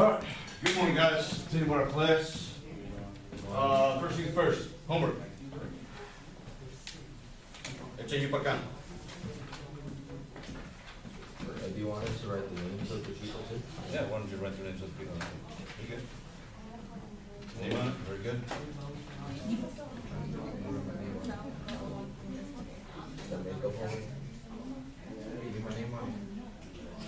Alright, good morning guys, continue our class. First things first, homework. Echen para acá. Do you want us to write the names of the people too? Yeah, why don't you write the names of the people? You good? Name on it, very good. The makeup one? Hey, give my name on it.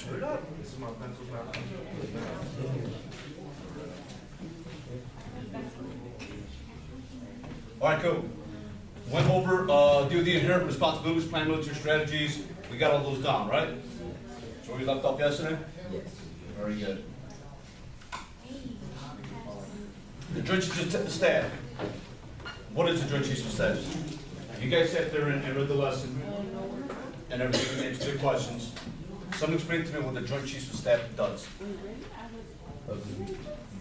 Put it up. This is my pencil, not pencil. All right, cool. Went over, do the inherent responsibilities, plan military strategies. We got all those down, right? So we left off yesterday? Yes. Very good. The Joint Chiefs of Staff. What is the Joint Chiefs of Staff? You guys sat there and read the lesson and everything and answered the questions. Someone explain to me what the Joint Chiefs of Staff does.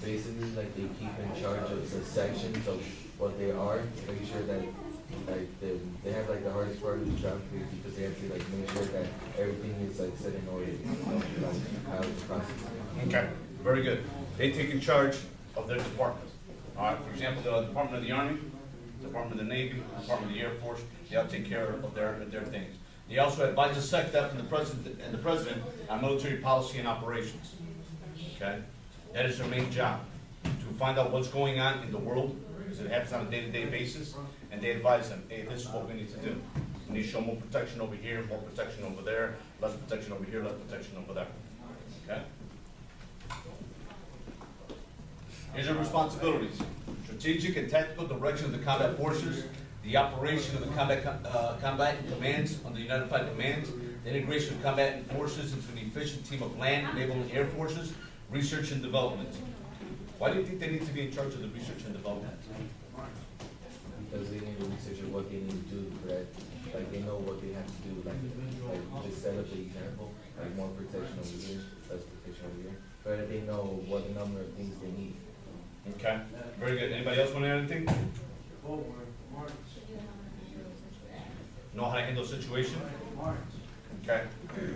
Basically, like they keep in charge of the sections of what they are, making sure that like they have like the hardest part of the job because they have to like make sure that everything is like set in order, like how it's processed. Okay, very good. They take in charge of their department. All right, for example, the Department of the Army, Department of the Navy, Department of the Air Force, they all take care of their things. They also advise the SecDef and the President on military policy and operations. Okay, that is their main job, to find out what's going on in the world, because it happens on a day-to-day basis, and they advise them, hey, this is what we need to do. We need to show more protection over here, more protection over there, less protection over here, less protection over there. Okay? Here's your responsibilities. Strategic and tactical direction of the combat forces, the operation of the combat commands under the Unified Commands, the integration of combatant forces into an efficient team of land, naval, and air forces, research and development. Why do you think they need to be in charge of the research and development? Because they need to research what they need to do for that. Like they know what they have to do. Like just set up the example. Like more protection over here, less protection over here. But they know what number of things they need. Okay, very good. Anybody else want to add anything? Know how to handle a situation? Okay.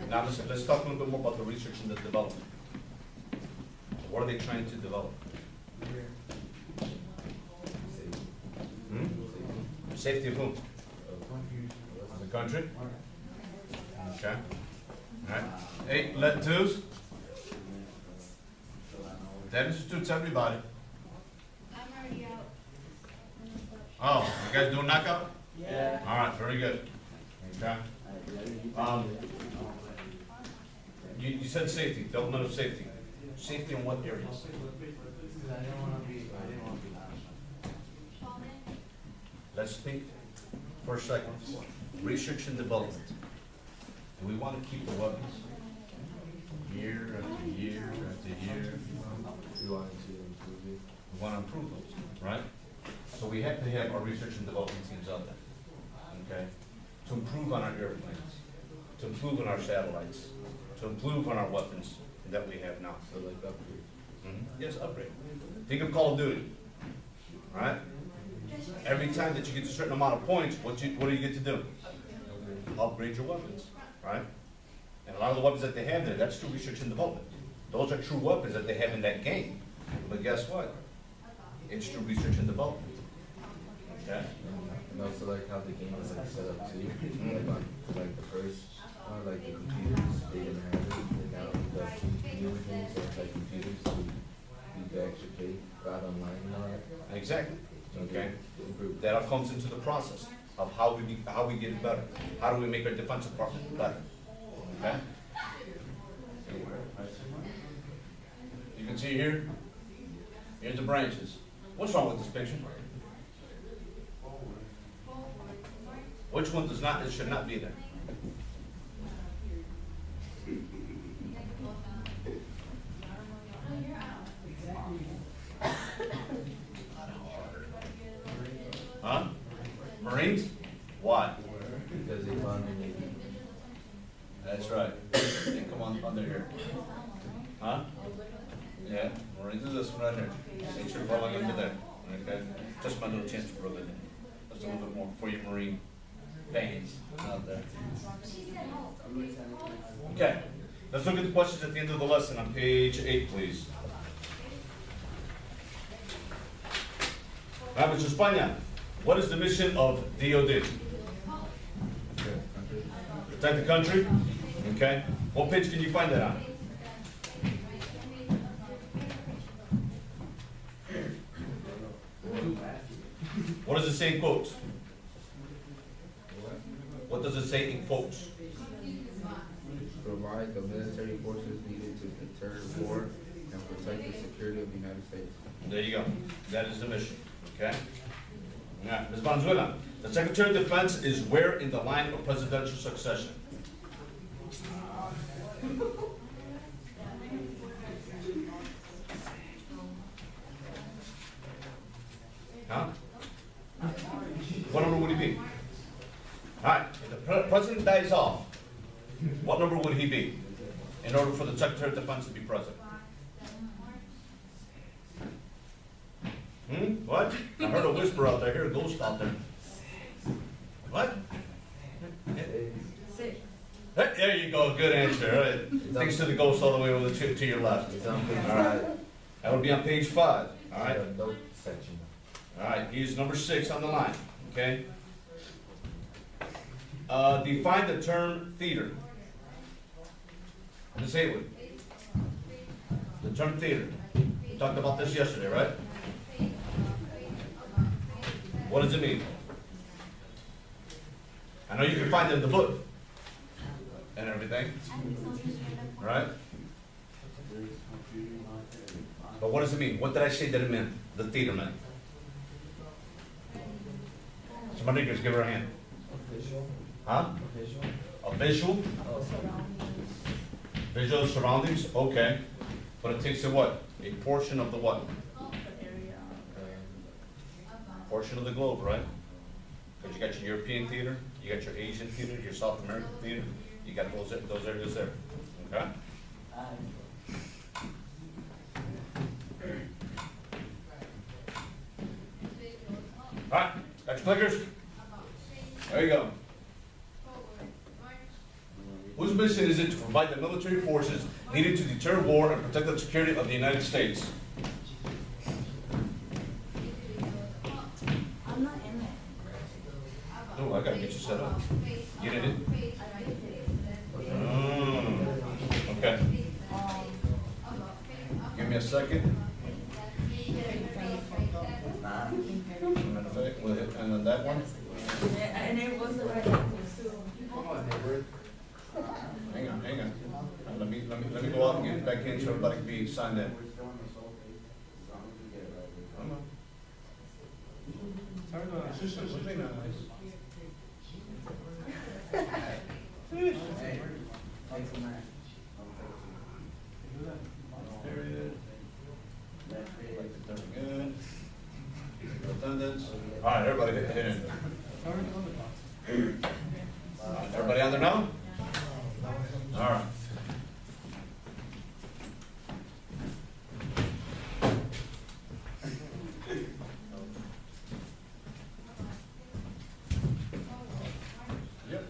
Now let's talk a little bit more about the research and the development. What are they trying to develop? Safety of whom? Of the country? Okay. All right. Hey, lead twos. That institutes everybody. I'm already out. Oh, you guys doing knockout? Yeah. All right, very good. Okay. You said safety, development of safety. Safety in what areas? Let's think for a second. Research and development. Do we want to keep the weapons? Year after year after year. We wanted to improve it. We want to improve those, right? So we have to have our research and development teams out there, okay? To improve on our airplanes, to improve on our satellites, to improve on our weapons that we have now. So like upgrade. Yes, upgrade. Think of Call of Duty, right? Every time that you get a certain amount of points, what do you get to do? Upgrade your weapons, right? And a lot of the weapons that they have there, that's true research and development. Those are true weapons that they have in that game. But guess what? It's true research and development. Okay? And also like how the game is like set up too. Like on like the first like the computers, they didn't have it. And now the newer games have like computers so you can actually play right online and all that. Exactly. Okay? Improve. That all comes into the process of how we get it better. How do we make our defense department better? Okay? You can see here, here's the branches. What's wrong with this picture? Which one does not, it should not be there? Huh? Marines? Why? Because they found the Navy. That's right. They come on under here. Huh? Yeah, Marines is this one right here. Make sure to follow under there. Okay? Just my little chance to rub it in. Just a little bit more for your Marine fans out there. Okay. Let's look at the questions at the end of the lesson on page 8, please. Mr. España, what is the mission of DOD? Protect the country? Okay. What page can you find that on? What does it say in quotes? What does it say in quotes? Provide the military forces needed to deter war and protect the security of the United States. There you go. That is the mission. Okay? All right. Ms. Valenzuela, the Secretary of Defense is where in the line of presidential succession? Huh? What number would he be? All right. If the president dies off, what number would he be in order for the Secretary of Defense to be president? What? I heard a whisper out there. I hear a ghost out there. What? Six. Hey, there you go. Good answer. All right. Thanks to the ghost all the way over to your left. It's on page All right. That would be on page 5. All right. Note section. All right. He's number 6 on the line. Okay. Define the term theater. Ms. Haywood. The term theater. We talked about this yesterday, right? What does it mean? I know you can find it in the book and everything, right? But what does it mean? What did I say that it meant? The theater meant. Somebody just give her a hand. Huh? A visual? Visual surroundings? Okay. But it takes a what? A portion of the what? Portion of the globe, right? Because you got your European theater, you got your Asian theater, your South American theater, you got those areas there. Okay? All right, got your clickers? There you go. Whose mission is it to provide the military forces needed to deter war and protect the security of the United States? I'm not in there. Oh, I gotta get you set up. You did it? Okay. Give me a second. And then that one? And it was the right one too. Hang on. Let me go out and get it back in so everybody can be signed in. Come on. Attendance. All right, everybody hit in. Everybody on there now? All right. Yep.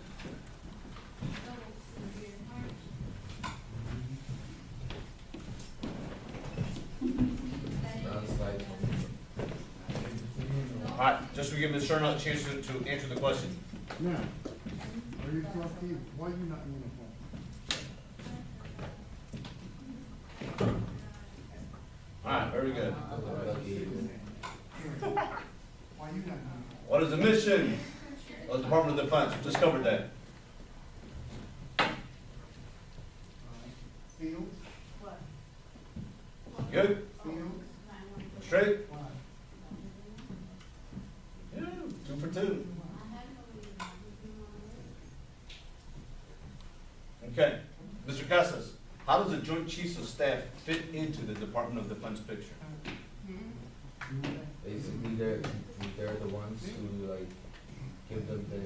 Slide. All right, just to give Ms. Sherman a chance to answer the question. Now, are you talking, why are you not in uniform? All right, very good. Why are you not in uniform? What is the mission of the Department of Defense? We just covered that. Field, Good? field, Straight? why? Yeah, 2 for 2. Okay. Mr. Casas, how does the Joint Chiefs of Staff fit into the Department of Defense picture? Basically, they're the ones who like give them the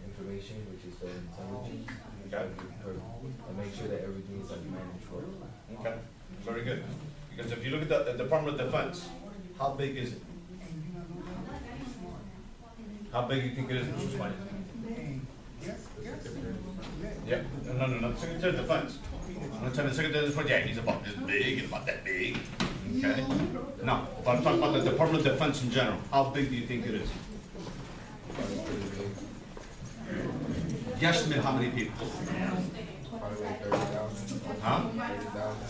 information, which is the intelligence. Okay. And make sure that everything is like managed for. Okay, very good. Because if you look at the Department of Defense, how big is it? How big do you think it is, Mr. Spanier? Yes, yes, Yeah, no, Secretary of Defense. I'm gonna tell you the Secretary of Defense, yeah, he's about this big and about that big. Okay? No, but I'm talking about the Department of Defense in general. How big do you think it is? Probably pretty big. Guesstimate how many people? Probably like 30,000. Huh?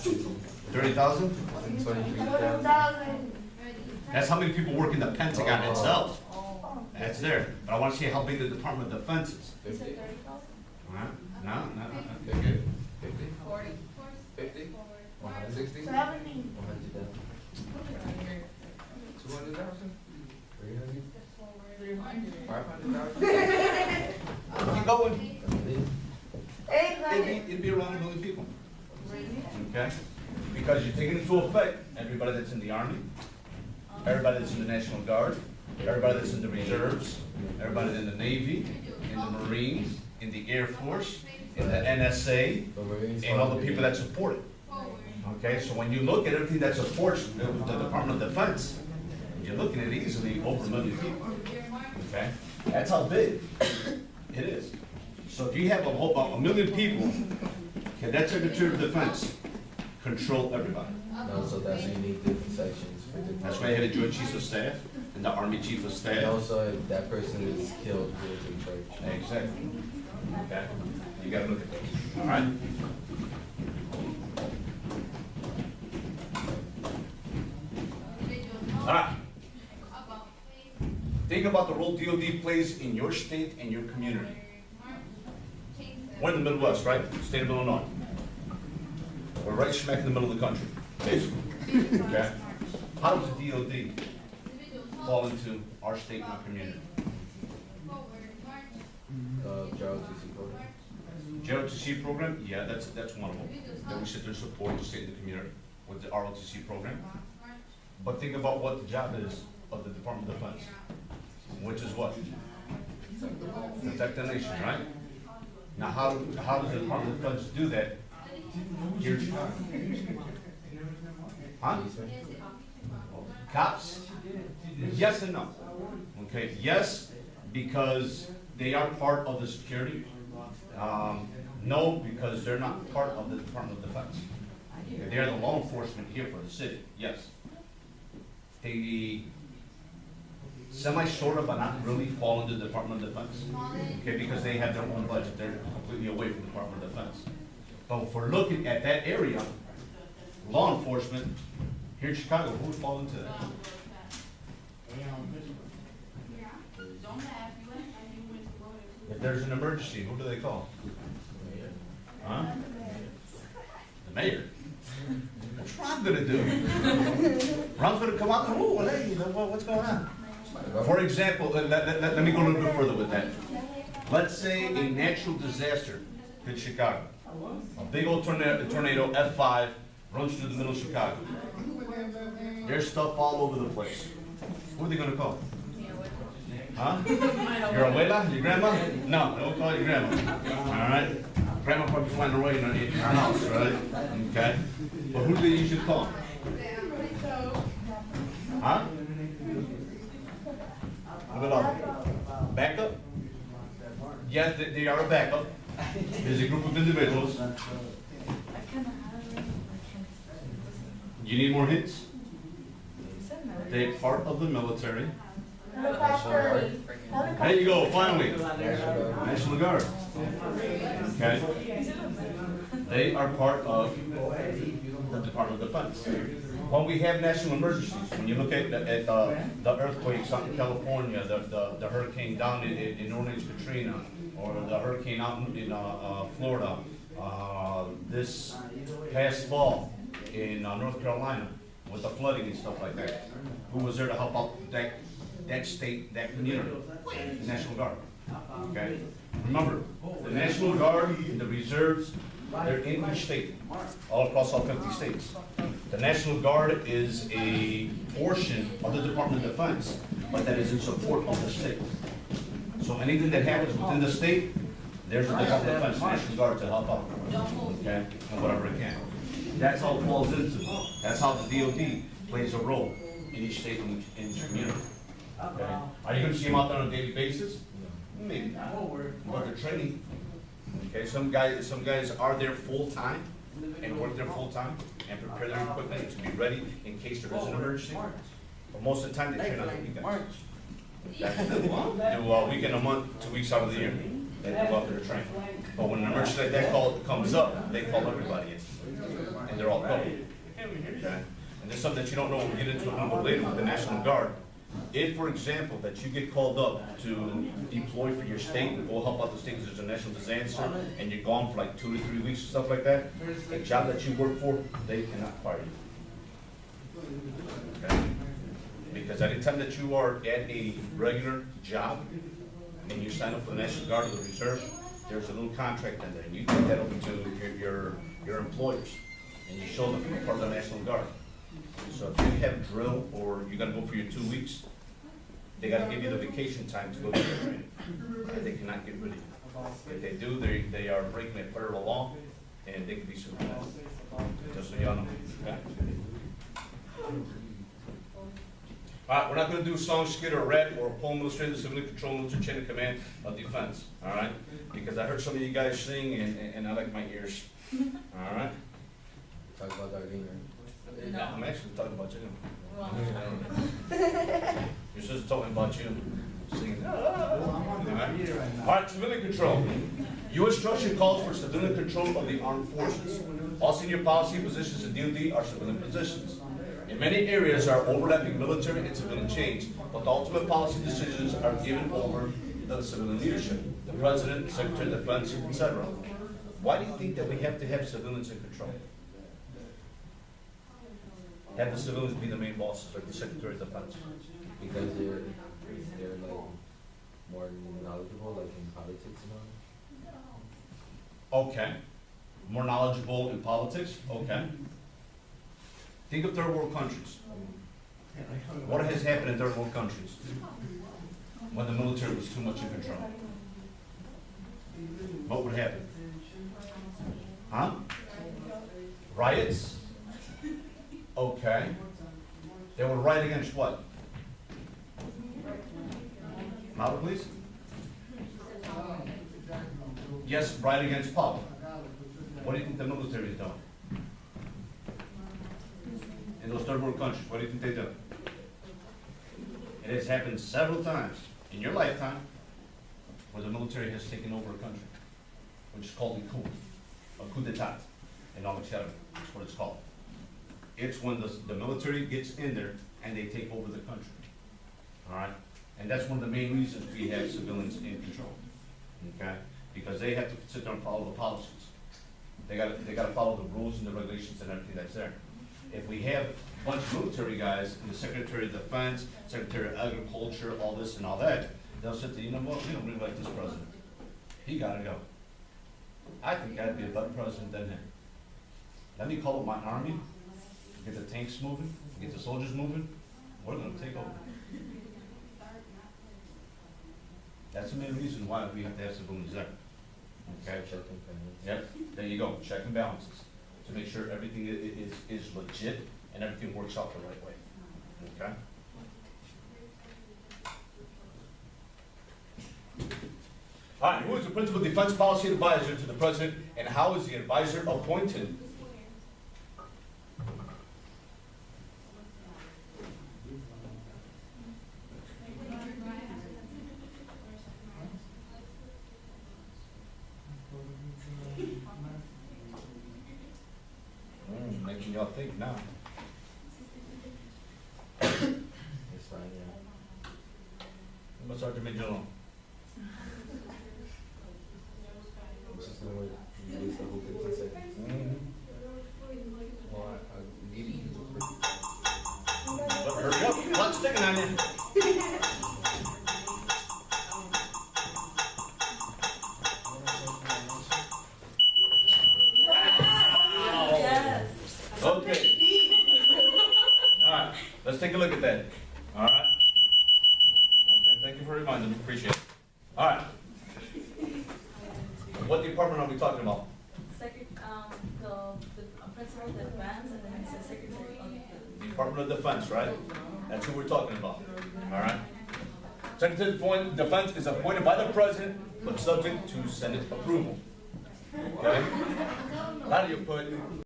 30,000. 30,000? 23,000. That's how many people work in the Pentagon itself. That's there. But I want to see how big the Department of Defense is. 50. Huh? No. 50. 50. 50. 160. 100,000. 200,000. 300. 500,000. Keep going. $1 It'd be around 1 million people. Okay? Because you're taking into effect everybody that's in the Army, everybody that's in the National Guard, everybody that's in the reserves, everybody in the Navy, in the Marines, in the Air Force, in the NSA, The Marines and all the probably people that support it. Okay, so when you look at everything that supports the Department of Defense, you're looking at easily over 1 million people. Okay, that's how big it is. So if you have about 1 million people, can that Secretary of Defense control everybody? No, so that's why you need different sections for different. That's why you have the Joint Chiefs of Staff and the Army Chief of And Staff. also, if that person is killed, who is in charge? Exactly. Okay, you gotta look at those, all right? All right. Think about the role DOD plays in your state and your community. We're in the Midwest, right? State of Illinois. We're right smack in the middle of the country, basically. Okay? How does the DOD fall into our state and our community? JROTC program. JROTC program, yeah, that's one of them. That we sit there and support the state and the community with the ROTC program. But think about what the job is of the Department of Defense, which is what? Protect the nation, right? Now, how does the Department of Defense do that here in Chicago? Huh? Cops? Yes and no. Okay, yes, because they are part of the security. No, because they're not part of the Department of Defense. They are the law enforcement here for the city, yes. They semi-sort of, but not really fall into the Department of Defense. Okay, because they have their own budget, they're completely away from the Department of Defense. But if we're looking at that area, law enforcement, here in Chicago, who would fall into that? If there's an emergency, who do they call? Huh? The mayor. What's Ron gonna do? Ron's gonna come out and, oh, hey, what's going on? For example, let me go a little bit further with that. Let's say a natural disaster hit Chicago. A big old tornado, F5, runs through the middle of Chicago. There's stuff all over the place. Who are they gonna call? Huh? Your abuela? Your grandma? No, don't call your grandma. All right? Grandma probably flying away in her house, right? Okay. But who do they usually call? Huh? What about backup? Yes, they are a backup. There's a group of individuals. You need more hints? They're part of the military. There you go, finally. National Guard. Okay. They are part of the Department of Defense. When we have national emergencies, when you look at the earthquakes out in California, the hurricane down in New Orleans, Katrina, or the hurricane out in Florida, this past fall in North Carolina with the flooding and stuff like that, who was there to help out that state, that community? The National Guard. Okay? Remember, the National Guard and the reserves, they're in each state, all across all 50 states. The National Guard is a portion of the Department of Defense, but that is in support of the state. So anything that happens within the state, there's the Department of Defense, National Guard to help out, okay, and whatever it can. That's how it falls into. That's how the DOD plays a role in each state and in each community. Okay. Are you going to see them out there on a daily basis? Maybe not. But they're training. Okay, some guys are there full time and work there full-time and prepare their equipment to be ready in case there is an emergency. But most of the time, they train on the weekends. They do weekend a month, 2 weeks out of the year. They go out there to train. But when an emergency like that comes up, they call everybody in, and they're all covered. Okay? And this is something that you don't know, we'll get into a little bit later with the National Guard. If, for example, that you get called up to deploy for your state and go help out the state because there's a national disaster and you're gone for like 2 to 3 weeks or stuff like that, the job that you work for, they cannot fire you. Okay? Because anytime that you are at a regular job and you sign up for the National Guard or the Reserve, there's a little contract in there, and you take that over to your employers, and you show them you're part of the National Guard. So if you have drill or you gotta go for your 2 weeks, they gotta give you the vacation time to go to the training, and they cannot get rid of you. If they do, they are breaking a federal law, and they could be sued for that. Just so y'all know. Okay? All right, we're not going to do a song, skit, or rap, or a poem illustrating the civilian control military chain of command of defense. All right, because I heard some of you guys sing, and I like my ears. All right. Talk about Darlene, right? No, I'm actually talking about you. Your sister told me about you singing. All right, civilian control. U.S. structure calls for civilian control of the armed forces. All senior policy positions in DoD are civilian positions. In many areas are overlapping military and civilian chains, but the ultimate policy decisions are given over to the civilian leadership, the President, Secretary of Defense, etc. Why do you think that we have to have civilians in control? Have the civilians be the main bosses, like the Secretary of Defense? Because they're like more knowledgeable, like in politics and all. Okay. More knowledgeable in politics? Okay. Think of third world countries. What has happened in third world countries when the military was too much in control? What would happen? Huh? Riots? Okay. They would riot against what? Louder, please. Yes, riot against power. What do you think the military is doing? In those third world countries, what do you think they do? It has happened several times in your lifetime where the military has taken over a country, which is called a coup d'etat in all extent. That's what it's called. It's when the military gets in there and they take over the country. All right? And that's one of the main reasons we have civilians in control. Okay? Because they have to sit there and follow the policies. They gotta follow the rules and the regulations and everything that's there. If we have a bunch of military guys, and the Secretary of Defense, Secretary of Agriculture, all this and all that, they'll sit there, you know what, we don't really like this president. He gotta go. I think I'd be a better president than him. Let me call up my army, get the tanks moving, get the soldiers moving, we're gonna take over. That's the main reason why we have to have civilians there. Okay? Check and balance. Yep, there you go, check and balances, to make sure everything is legit and everything works out the right way, okay? All right, who is the principal defense policy advisor to the president, and how is the advisor appointed? Making y'all think now. It's fine, yeah. What's Sergeant Major Long? This is the way you release the whole 15 seconds. Well, I need you. But hurry up, clock's ticking on you. Yes. Okay. All right, let's take a look at that. All right. Okay, thank you for reminding me, appreciate it. All right. What department are we talking about? The principal of defense, and then it's the secretary of the. Department of Defense, right? That's who we're talking about. All right. Secretary of Defense is appointed by the president, but subject to Senate approval. Okay? lot of you put